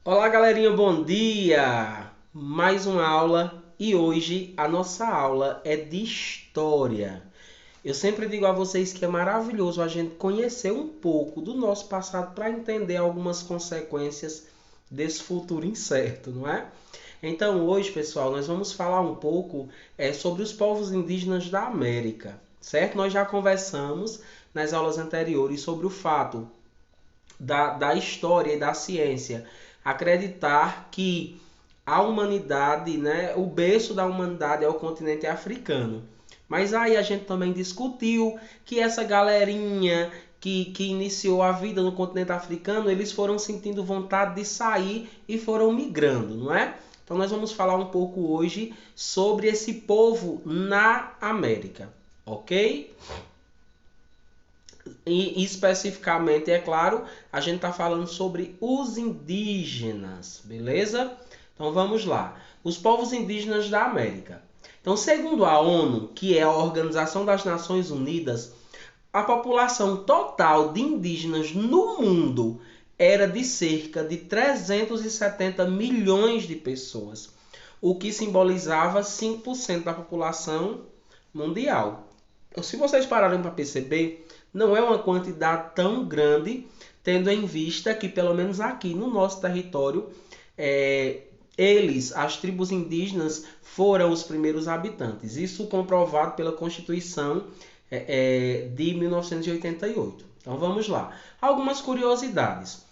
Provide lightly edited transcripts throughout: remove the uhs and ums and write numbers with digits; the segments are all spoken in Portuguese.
Olá, galerinha, bom dia! Mais uma aula e hoje a nossa aula é de história. Eu sempre digo a vocês que é maravilhoso a gente conhecer um pouco do nosso passado para entender algumas consequências desse futuro incerto, não é? Então, hoje, pessoal, nós vamos falar um pouco sobre os povos indígenas da América, certo? Nós já conversamos nas aulas anteriores sobre o fato da história e da ciência acreditar que a humanidade, né, o berço da humanidade é o continente africano. Mas aí a gente também discutiu que essa galerinha que iniciou a vida no continente africano, eles foram sentindo vontade de sair e foram migrando, não é? Então nós vamos falar um pouco hoje sobre esse povo na América, ok? E especificamente, é claro, a gente está falando sobre os indígenas, beleza? Então vamos lá. Os povos indígenas da América. Então, segundo a ONU, que é a Organização das Nações Unidas, a população total de indígenas no mundo era de cerca de 370 milhões de pessoas, o que simbolizava 5% da população mundial. Então, se vocês pararem para perceber, não é uma quantidade tão grande, tendo em vista que, pelo menos aqui no nosso território, as tribos indígenas, foram os primeiros habitantes. Isso comprovado pela Constituição de 1988. Então vamos lá. Algumas curiosidades.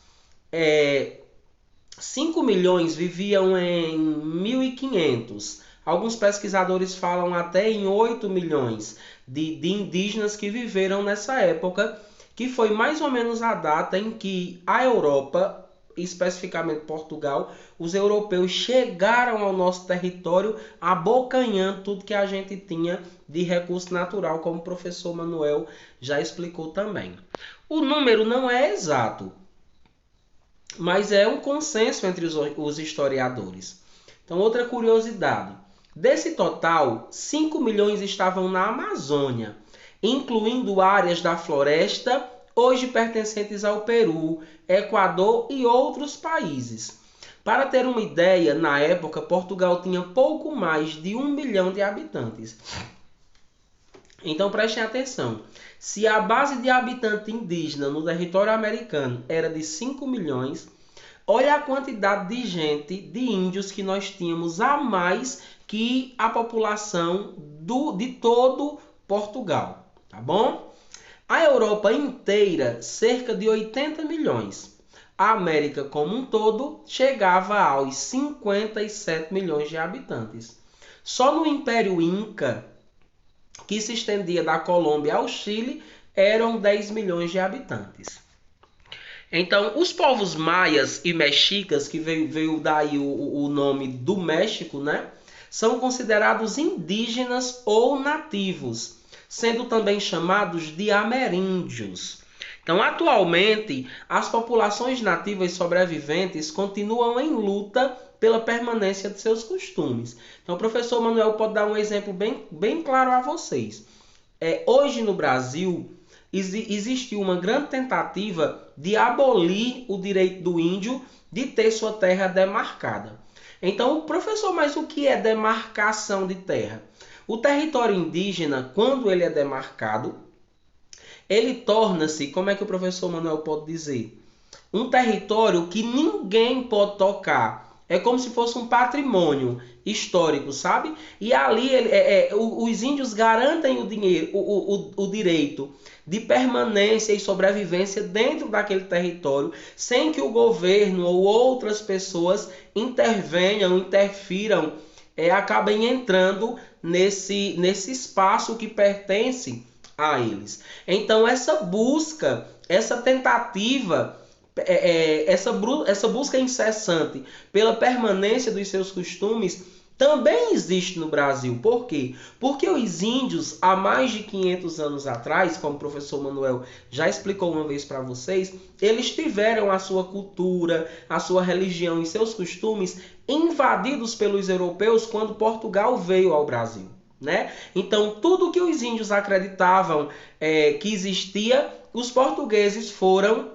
5 milhões viviam em 1500. Alguns pesquisadores falam até em 8 milhões de indígenas que viveram nessa época, que foi mais ou menos a data em que a Europa, especificamente Portugal, os europeus chegaram ao nosso território abocanhando tudo que a gente tinha de recurso natural, como o professor Manuel já explicou também. O número não é exato, mas é um consenso entre os historiadores. Então, outra curiosidade. Desse total, 5 milhões estavam na Amazônia, incluindo áreas da floresta, hoje pertencentes ao Peru, Equador e outros países. Para ter uma ideia, na época, Portugal tinha pouco mais de 1 milhão de habitantes. Então prestem atenção. Se a base de habitante indígena no território americano era de 5 milhões, olha a quantidade de gente, de índios que nós tínhamos a mais que a população de todo Portugal, tá bom? A Europa inteira, cerca de 80 milhões. A América como um todo chegava aos 57 milhões de habitantes. Só no Império Inca, que se estendia da Colômbia ao Chile, eram 10 milhões de habitantes. Então, os povos maias e mexicas, que veio daí o nome do México, né? São considerados indígenas ou nativos, sendo também chamados de ameríndios. Então, atualmente, as populações nativas sobreviventes continuam em luta pela permanência de seus costumes. Então, o professor Manuel pode dar um exemplo bem claro a vocês. Hoje no Brasil, existiu uma grande tentativa de abolir o direito do índio de ter sua terra demarcada. Então, professor, mas o que é demarcação de terra? O território indígena, quando ele é demarcado, ele torna-se, como é que o professor Manuel pode dizer? Um território que ninguém pode tocar. É como se fosse um patrimônio histórico, sabe? E ali os índios garantem o direito de permanência e sobrevivência dentro daquele território, sem que o governo ou outras pessoas intervenham, interfiram, acabem entrando nesse espaço que pertence a eles. Então essa busca, essa tentativa, essa busca incessante pela permanência dos seus costumes também existe no Brasil. Por quê? Porque os índios, há mais de 500 anos atrás, como o professor Manuel já explicou uma vez para vocês, eles tiveram a sua cultura, a sua religião e seus costumes invadidos pelos europeus quando Portugal veio ao Brasil, né? Então, tudo que os índios acreditavam que existia, os portugueses foram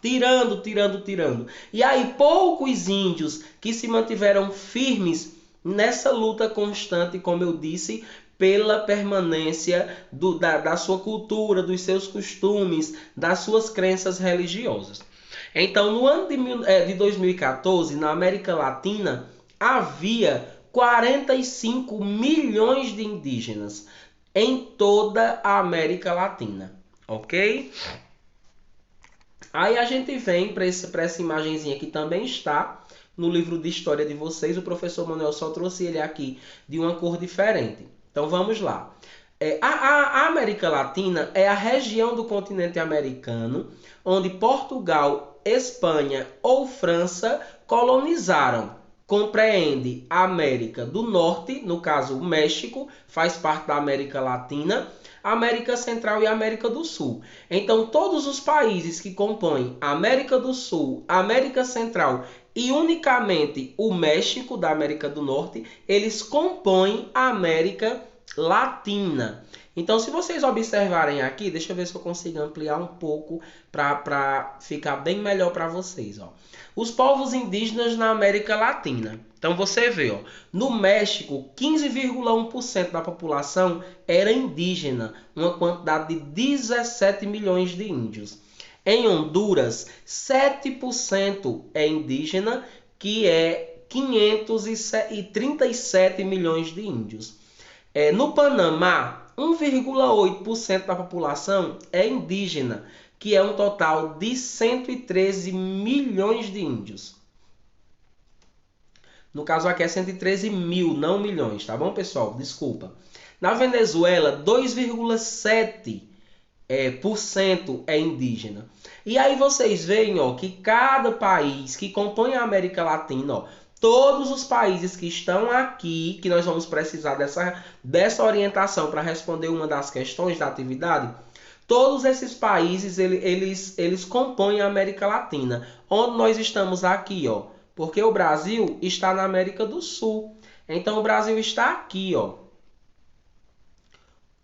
tirando. E aí poucos índios que se mantiveram firmes nessa luta constante, como eu disse, pela permanência da sua cultura, dos seus costumes, das suas crenças religiosas. Então, no ano de 2014, na América Latina, havia 45 milhões de indígenas em toda a América Latina, ok? Aí a gente vem para essa imagenzinha que também está no livro de história de vocês. O professor Manuel só trouxe ele aqui de uma cor diferente. Então vamos lá. A América Latina é a região do continente americano onde Portugal, Espanha ou França colonizaram. Compreende a América do Norte, no caso o México, faz parte da América Latina, América Central e América do Sul. Então, todos os países que compõem a América do Sul, a América Central e unicamente o México da América do Norte, eles compõem a América Latina. Então, se vocês observarem aqui, deixa eu ver se eu consigo ampliar um pouco para ficar bem melhor para vocês. Ó. Os povos indígenas na América Latina. Então, você vê, ó, no México, 15,1% da população era indígena, uma quantidade de 17 milhões de índios. Em Honduras, 7% é indígena, que é 537 milhões de índios. No Panamá, 1,8% da população é indígena, que é um total de 113 milhões de índios. No caso aqui é 113 mil, não milhões, tá bom, pessoal? Desculpa. Na Venezuela, 2,7% é indígena. E aí vocês veem, ó, que cada país que compõe a América Latina, ó, todos os países que estão aqui, que nós vamos precisar dessa orientação para responder uma das questões da atividade, todos esses países eles compõem a América Latina. Onde nós estamos aqui, ó, porque o Brasil está na América do Sul. Então o Brasil está aqui, ó,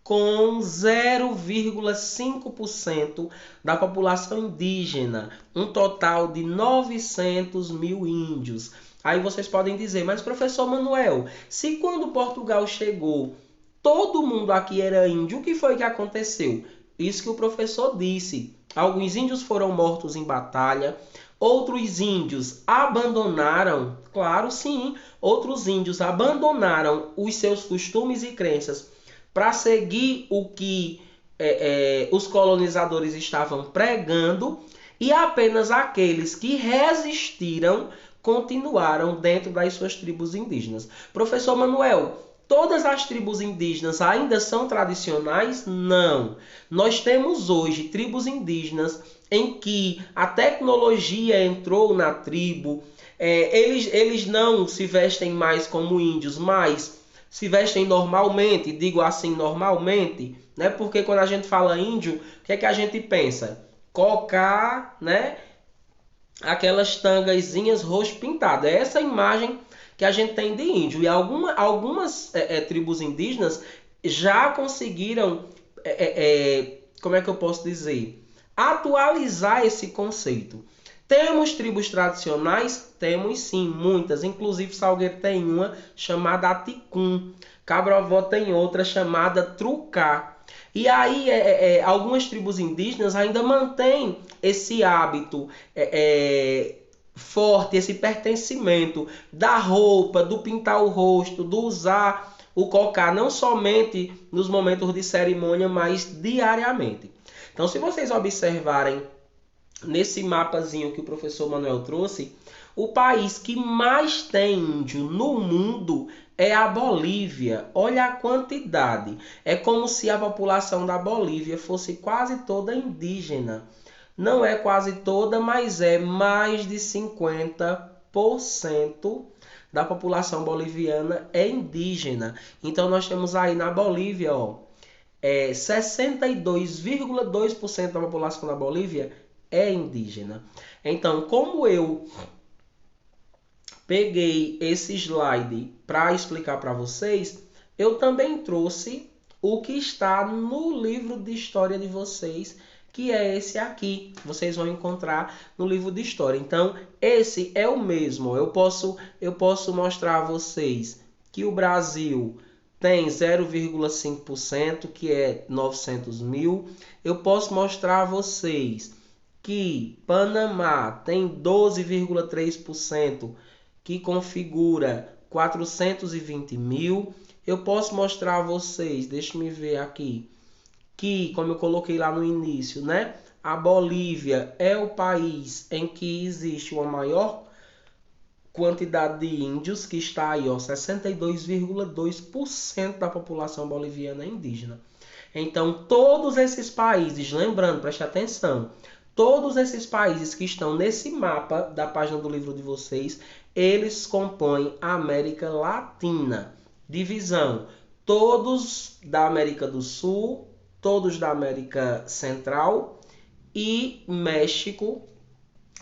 com 0,5% da população indígena, um total de 900 mil índios. Aí vocês podem dizer, mas professor Manuel, se quando Portugal chegou, todo mundo aqui era índio, o que foi que aconteceu? Isso que o professor disse. Alguns índios foram mortos em batalha, outros índios abandonaram, claro, sim, outros índios abandonaram os seus costumes e crenças para seguir o que os colonizadores estavam pregando, e apenas aqueles que resistiram continuaram dentro das suas tribos indígenas. Professor Manuel, todas as tribos indígenas ainda são tradicionais? Não. Nós temos hoje tribos indígenas em que a tecnologia entrou na tribo, eles não se vestem mais como índios, mas se vestem normalmente, digo assim, normalmente, né? Porque quando a gente fala índio, o que é que a gente pensa? Cocá, né? Aquelas tangazinhas roxo pintado. É essa imagem que a gente tem de índio. E algumas tribos indígenas já conseguiram, como é que eu posso dizer? Atualizar esse conceito. Temos tribos tradicionais? Temos sim, muitas. Inclusive Salgueiro tem uma chamada Aticum. Cabrovó tem outra chamada Trucá. E aí algumas tribos indígenas ainda mantêm esse hábito forte, esse pertencimento da roupa, do pintar o rosto, do usar o cocá, não somente nos momentos de cerimônia, mas diariamente. Então, se vocês observarem nesse mapazinho que o professor Manuel trouxe, o país que mais tem índio no mundo é a Bolívia. Olha a quantidade. É como se a população da Bolívia fosse quase toda indígena. Não é quase toda, mas é mais de 50% da população boliviana é indígena. Então nós temos aí na Bolívia, 62,2% da população da Bolívia é indígena. Então, como eu peguei esse slide para explicar para vocês, eu também trouxe o que está no livro de história de vocês, que é esse aqui. Vocês vão encontrar no livro de história. Então, esse é o mesmo. Eu posso mostrar a vocês que o Brasil tem 0,5%, que é 900 mil. Eu posso mostrar a vocês que Panamá tem 12,3%, que configura 420 mil. Eu posso mostrar a vocês, deixa me ver aqui, que, como eu coloquei lá no início, né? A Bolívia é o país em que existe uma maior quantidade de índios, que está aí, ó, 62,2% da população boliviana é indígena. Então, todos esses países, lembrando, preste atenção, todos esses países que estão nesse mapa da página do livro de vocês, eles compõem a América Latina. Divisão, todos da América do Sul, todos da América Central e México,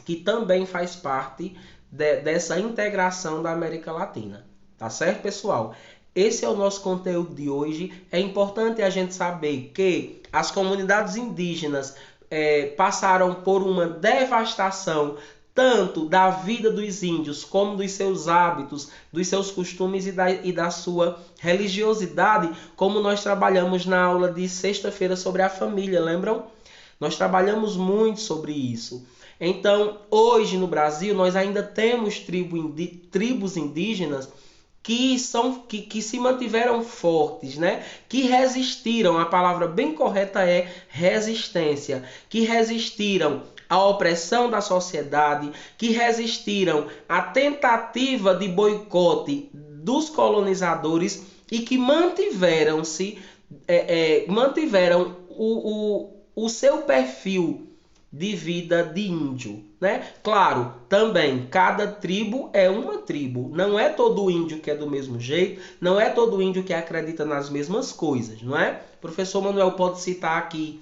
que também faz parte dessa integração da América Latina. Tá certo, pessoal? Esse é o nosso conteúdo de hoje. É importante a gente saber que as comunidades indígenas passaram por uma devastação tanto da vida dos índios, como dos seus hábitos, dos seus costumes e da sua religiosidade, como nós trabalhamos na aula de sexta-feira sobre a família, lembram? Nós trabalhamos muito sobre isso. Então, hoje no Brasil, nós ainda temos tribos indígenas que se mantiveram fortes, né? Que resistiram, a palavra bem correta é resistência, que resistiram à opressão da sociedade, que resistiram à tentativa de boicote dos colonizadores e que mantiveram o seu perfil de vida de índio, né? Claro, também cada tribo é uma tribo. Não é todo índio que é do mesmo jeito, não é todo índio que acredita nas mesmas coisas, não é? O professor Manuel pode citar aqui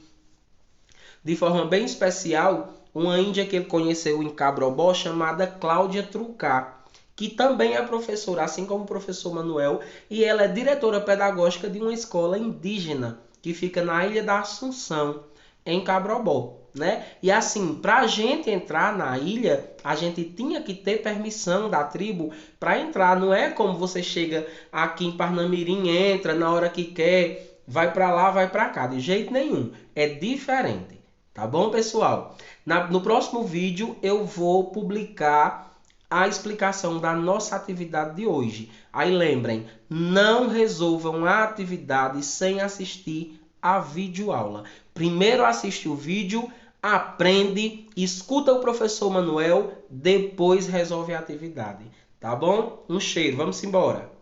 de forma bem especial uma índia que ele conheceu em Cabrobó chamada Cláudia Trucá, que também é professora, assim como o professor Manuel, e ela é diretora pedagógica de uma escola indígena que fica na Ilha da Assunção, em Cabrobó, né? E assim, para a gente entrar na ilha, a gente tinha que ter permissão da tribo para entrar. Não é como você chega aqui em Parnamirim, entra na hora que quer, vai para lá, vai para cá. De jeito nenhum. É diferente. Tá bom, pessoal? No próximo vídeo eu vou publicar a explicação da nossa atividade de hoje. Aí lembrem, não resolvam a atividade sem assistir a videoaula. Primeiro assiste o vídeo, aprende, escuta o professor Manuel, depois resolve a atividade. Tá bom? Um cheiro, vamos embora.